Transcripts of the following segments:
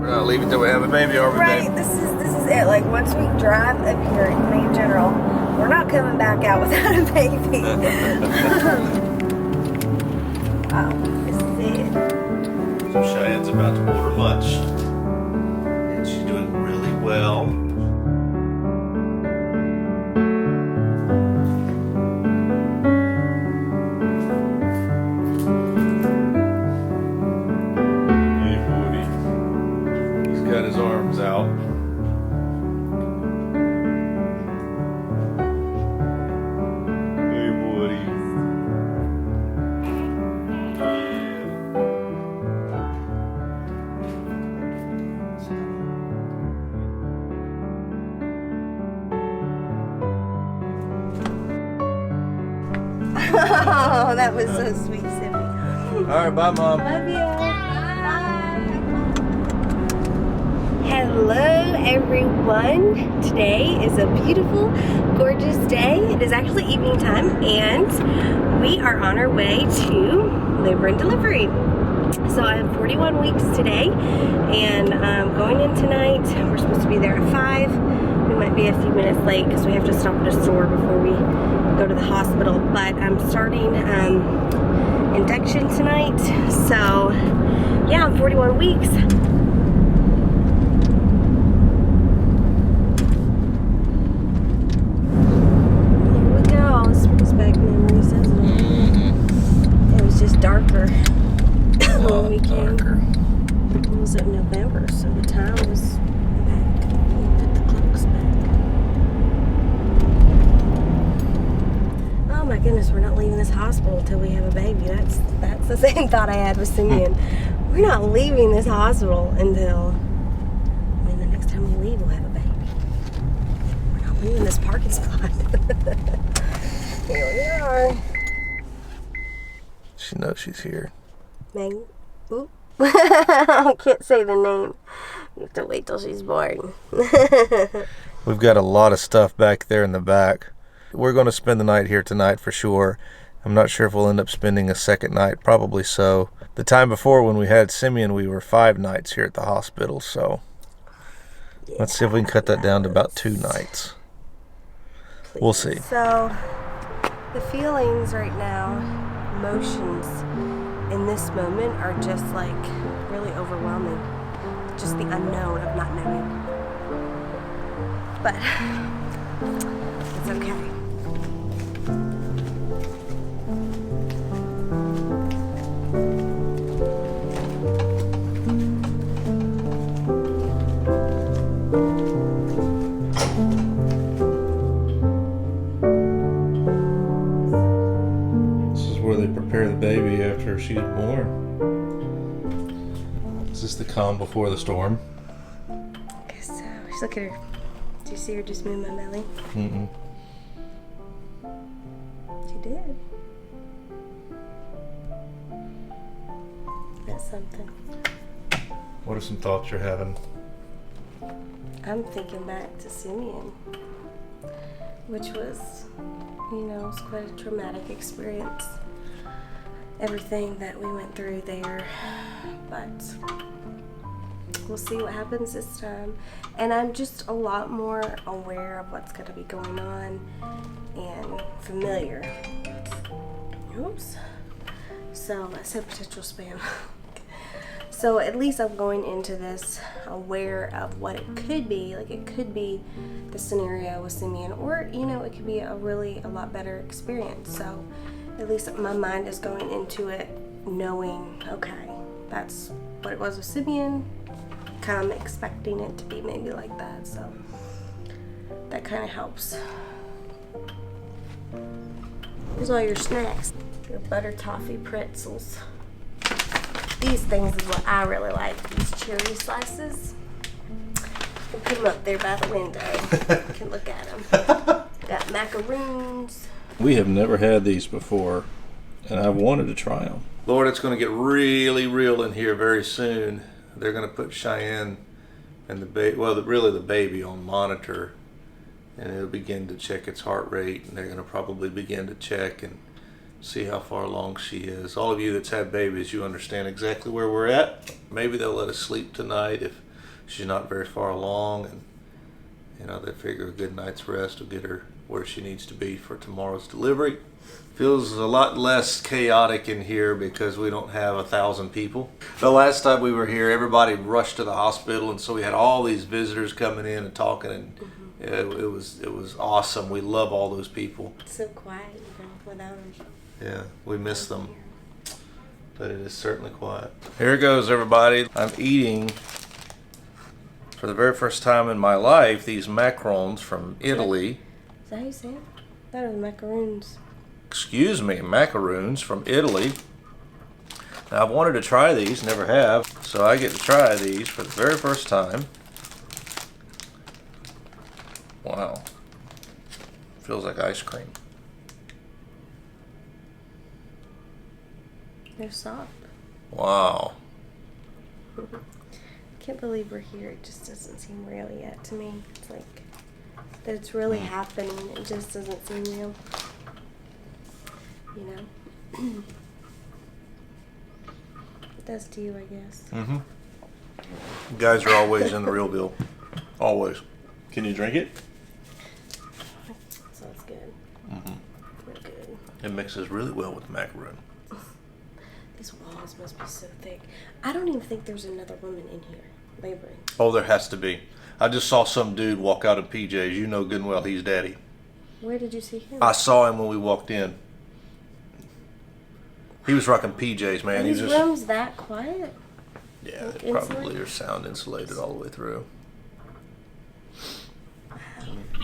We're not leaving till we have a baby, are we, Right, babe? this is it. Like, once we drive up here in Main General, we're not coming back out without a baby. Wow, this is it. So Cheyenne's about to order lunch. And she's doing really well. Hey, Woody. He's got his arms out. Hey, Woody. Oh, that was so sweet, Sippy. All right, bye, Mom. Love you. Bye. Hello, everyone. Today is a beautiful, gorgeous day. It is actually evening time, and we are on our way to labor and delivery. So I have 41 weeks today, and going in tonight. We're supposed to be there at 5. We might be a few minutes late because we have to stop at a store before we go to the hospital. But I'm starting induction tonight. So yeah, I'm 41 weeks. Here we go. This brings back memories, doesn't it? It was just darker when we came. It was in November, so the time was back. Put the clocks back. Oh my goodness, we're not leaving this hospital until we have a baby. That's the same thought I had with Simeon. We're not leaving this hospital until, I mean, the next time we leave, we'll have a baby. We're not leaving this parking spot. Here we are. She knows she's here. Meg. Oop. I can't say the name. You have to wait till she's born. We've got a lot of stuff back there in the back. We're going to spend the night here tonight for sure. I'm not sure if we'll end up spending a second night. Probably so. The time before when we had Simeon, we were 5 nights here at the hospital. So let's see if we can cut that down to about 2 nights. Please. We'll see. So the feelings right now, emotions in this moment are just like really overwhelming. Just the unknown of not knowing. But it's okay. This is where they prepare the baby after she's born. Is this the calm before the storm? I guess so. Look at her. Do you see her just move my belly? Mm-mm. She did. That's something. What are some thoughts you're having? I'm thinking back to Simeon, which was, was quite a traumatic experience. Everything that we went through there, but we'll see what happens this time. And I'm just a lot more aware of what's going to be going on and familiar. Oops. So I said potential spam. So at least I'm going into this aware of what it could be. Like, it could be the scenario with Simeon, or it could be a lot better experience. So at least my mind is going into it knowing, okay, that's what it was with Simeon. Kind of expecting it to be maybe like that. So that kind of helps. Here's all your snacks. Your butter toffee pretzels. These things is what I really like. These cherry slices. We'll put them up there by the window. You can look at them. Got macaroons. We have never had these before, and I've wanted to try them. Lord, it's going to get really real in here very soon. They're going to put Cheyenne and the baby on monitor, and it'll begin to check its heart rate, and they're going to probably begin to check and see how far along she is. All of you that's had babies, you understand exactly where we're at. Maybe they'll let us sleep tonight if she's not very far along, and they figure a good night's rest will get her where she needs to be for tomorrow's delivery. Feels a lot less chaotic in here because we don't have 1,000 people. The last time we were here, everybody rushed to the hospital, and so we had all these visitors coming in and talking, and it was awesome. We love all those people. It's so quiet, without them. Yeah, we miss them, but it is certainly quiet. Here goes, everybody. I'm eating, for the very first time in my life, these macarons from Italy. Is that how you say it? I thought it was macaroons. Excuse me, macaroons from Italy. Now, I've wanted to try these, never have, so I get to try these for the very first time. Wow. Feels like ice cream. They're soft. Wow. Can't believe we're here. It just doesn't seem real yet to me. It's like that it's really happening. It just doesn't seem real. It does to you, I guess. Mm-hmm. You guys are always in the real deal. Always. Can you drink it? Sounds good. Mm-hmm. Real good. It mixes really well with the macaroon. These walls must be so thick. I don't even think there's another woman in here laboring. Oh, there has to be. I just saw some dude walk out in PJs. You know good and well he's daddy. Where did you see him? I saw him when we walked in. He was rocking PJs, man. Are these rooms that quiet? Yeah, Like they probably insulated? are sound insulated all the way through.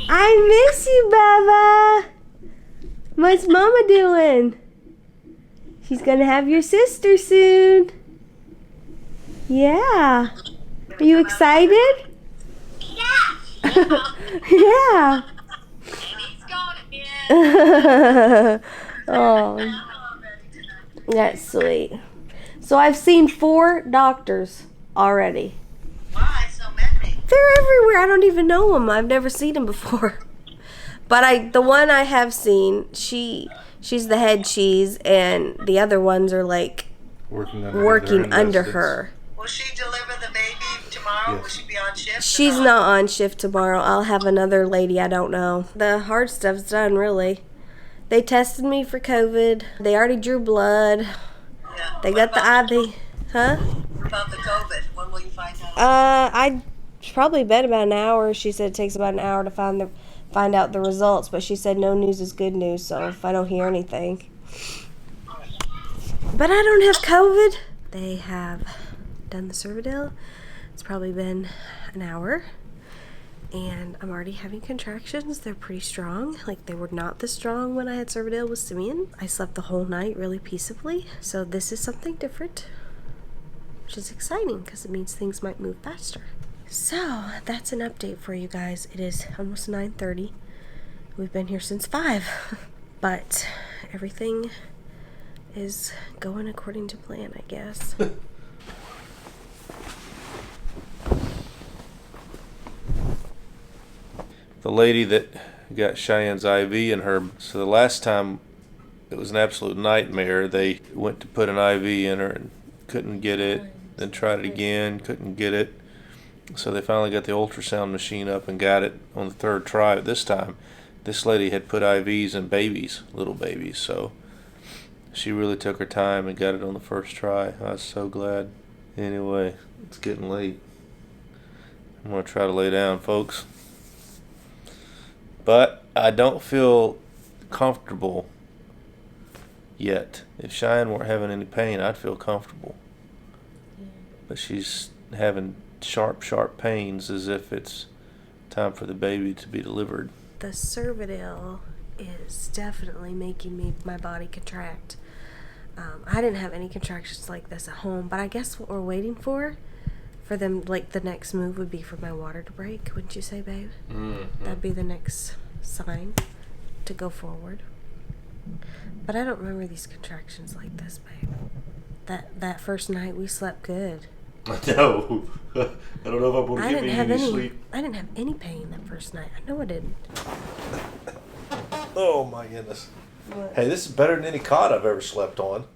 I miss you, Baba. What's Mama doing? She's gonna have your sister soon. Yeah. Are you excited? Yeah. Yeah. He's going again. Oh, that's sweet. So I've seen 4 doctors already. Why so many? They're everywhere. I don't even know them. I've never seen them before. But the one I have seen, she's the head cheese, and the other ones are like working under her. Will she deliver the baby tomorrow? Yes. Will she be on shift? She's not on shift tomorrow. I'll have another lady I don't know. The hard stuff's done, really. They tested me for COVID. They already drew blood. Yeah. They got the IV. Huh? What about the COVID? When will you find out? I probably bet about an hour. She said it takes about an hour to find out the results, but she said no news is good news, so if I don't hear anything. But I don't have COVID. They have done the Cervidil. It's probably been an hour, and I'm already having contractions. They're pretty strong. Like, they were not this strong when I had Cervidil with Simeon. I slept the whole night really peaceably, so this is something different, which is exciting because it means things might move faster. So that's an update for you guys. It is almost 9:30. We've been here since 5, but everything is going according to plan, I guess. The lady that got Cheyenne's IV in her, so the last time it was an absolute nightmare. They went to put an IV in her and couldn't get it, then tried it again, couldn't get it. So they finally got the ultrasound machine up and got it on the 3rd try. But this time, this lady had put IVs in babies, little babies, so she really took her time and got it on the 1st try. I was so glad. Anyway, it's getting late. I'm going to try to lay down, folks. But I don't feel comfortable yet. If Cheyenne weren't having any pain, I'd feel comfortable. But she's having sharp pains as if it's time for the baby to be delivered. The Cervidil is definitely making my body contract. I didn't have any contractions like this at home, but I guess what we're waiting for them, like the next move would be for my water to break, wouldn't you say, babe? Mm-hmm. That'd be the next sign to go forward. But I don't remember these contractions like this, babe. That first night we slept good. No. I don't know if I'm going to give you any sleep. I didn't have any pain that first night. I know I didn't. Oh my goodness. What? Hey, this is better than any cot I've ever slept on.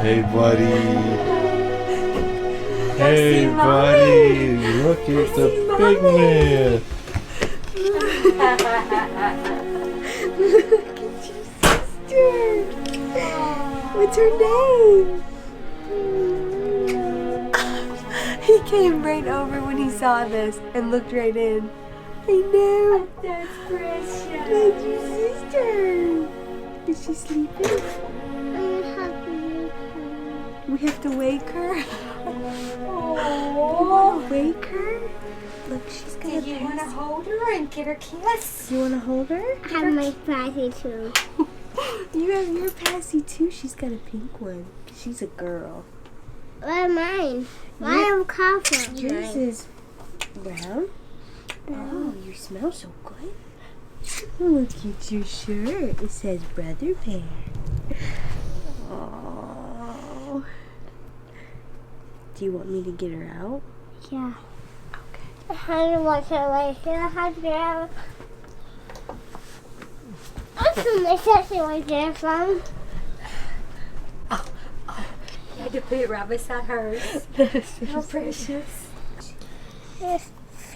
Hey, buddy. Hey, see buddy. Look at the big man. Look at your sister. What's her name? He came right over when he saw this and looked right in. I know. That's precious. That's your sister. Is she sleeping? We have to wake her. Oh. Wake her? Look, she's gonna. Do you want to hold her and give her a kiss? You want to hold her? I have my Patty too. You have your Passy too. She's got a pink one. She's a girl. What mine? Mine coffee. Yours is brown. Oh, you smell so good. Look at your shirt. It says Brother Bear. Oh. Do you want me to get her out? Yeah. Okay. I don't want to like it. I have to have. That's a nice actually right there from. You had to put it right beside hers. How precious. Yes.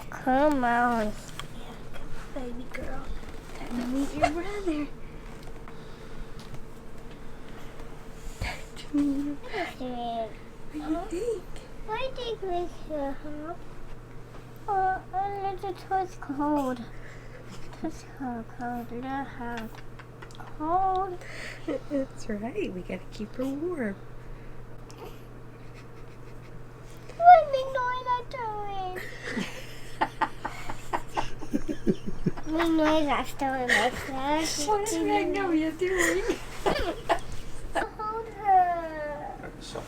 Come on. Baby girl. Time to meet your brother. Time to meet your brother. What do you think? I think we should have. The toy's cold. Toy's cold. Not hot. Cold. That's right. We gotta keep her warm. What noise I'm doing? What noise I'm doing like that? What is Magnolia doing? Hold her. So,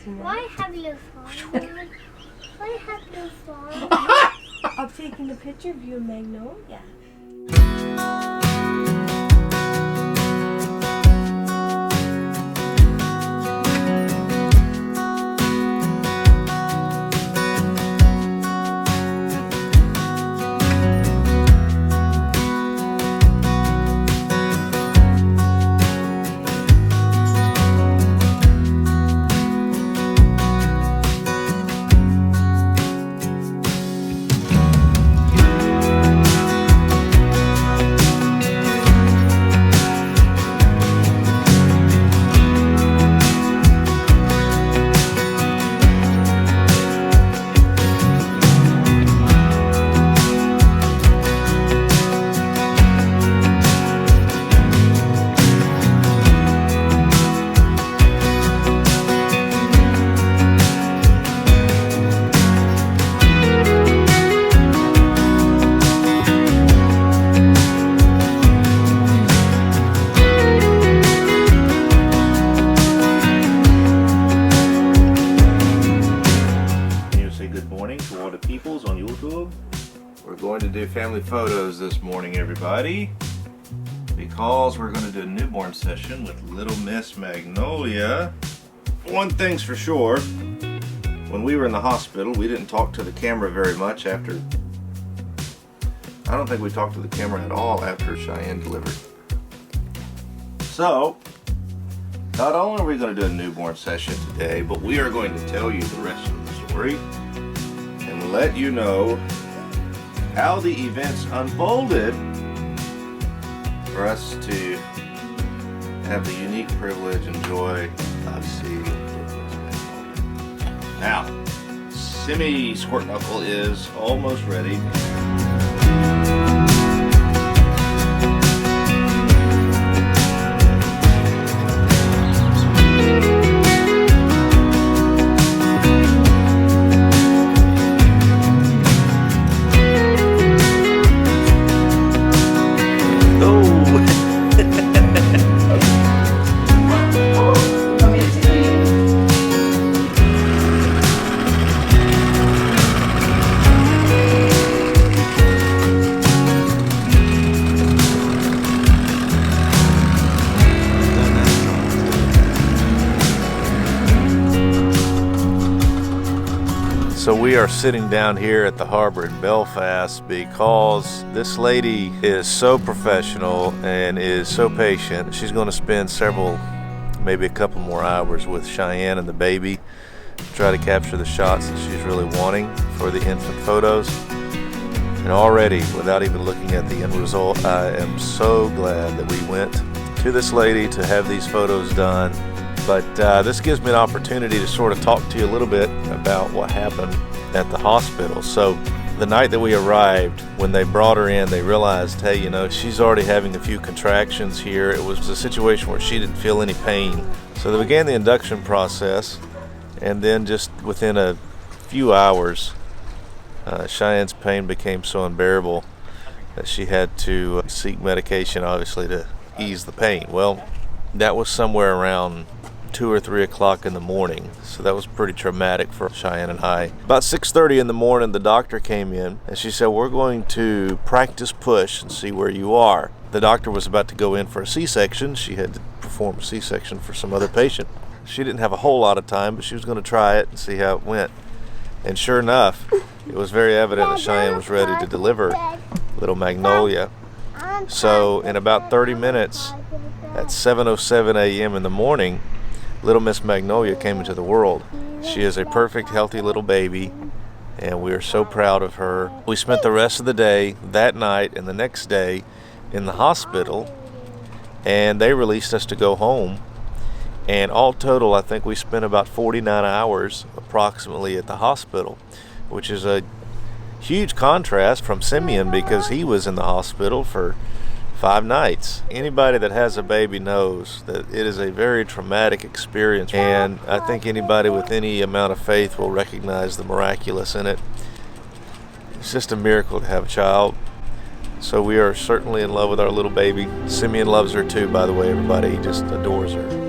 Why have you fallen? Why have you fallen? I'm taking a picture of you and Magnolia. family photos this morning, everybody, because we're going to do a newborn session with little Miss Magnolia. One thing's for sure, when we were in the hospital, we didn't talk to the camera very much after. I don't think we talked to the camera at all after Cheyenne delivered. So, not only are we going to do a newborn session today, but we are going to tell you the rest of the story and let you know how the events unfolded for us to have the unique privilege and joy of seeing Miss Magnolia. Now, Simmy Squirt Knuckle is almost ready. So we are sitting down here at the harbor in Belfast because this lady is so professional and is so patient. She's going to spend maybe a couple more hours with Cheyenne and the baby to try to capture the shots that she's really wanting for the infant photos. And already, without even looking at the end result, I am so glad that we went to this lady to have these photos done. But this gives me an opportunity to sort of talk to you a little bit about what happened at the hospital. So the night that we arrived, when they brought her in, they realized, hey, you know, she's already having a few contractions here. It was a situation where she didn't feel any pain. So they began the induction process, and then just within a few hours, Cheyenne's pain became so unbearable that she had to seek medication, obviously, to ease the pain. Well, that was somewhere around 2 or 3 o'clock in the morning, so that was pretty traumatic for Cheyenne and I. About 6:30 in the morning, the doctor came in and she said, we're going to practice push and see where you are. The doctor was about to go in for a C-section. She had to perform a C-section for some other patient. She didn't have a whole lot of time, but she was going to try it and see how it went. And sure enough, it was very evident that Cheyenne was ready to deliver little Magnolia. So in about 30 minutes, at 7:07 a.m. in the morning, little Miss Magnolia came into the world. She is a perfect, healthy little baby, and we are so proud of her. We spent the rest of the day, that night and the next day, in the hospital, and they released us to go home. And all total, I think we spent about 49 hours approximately at the hospital, which is a huge contrast from Simeon because he was in the hospital for 5 nights. Anybody that has a baby knows that it is a very traumatic experience, and I think anybody with any amount of faith will recognize the miraculous in it. It's just a miracle to have a child. So we are certainly in love with our little baby. Simeon loves her too, by the way, everybody. He just adores her.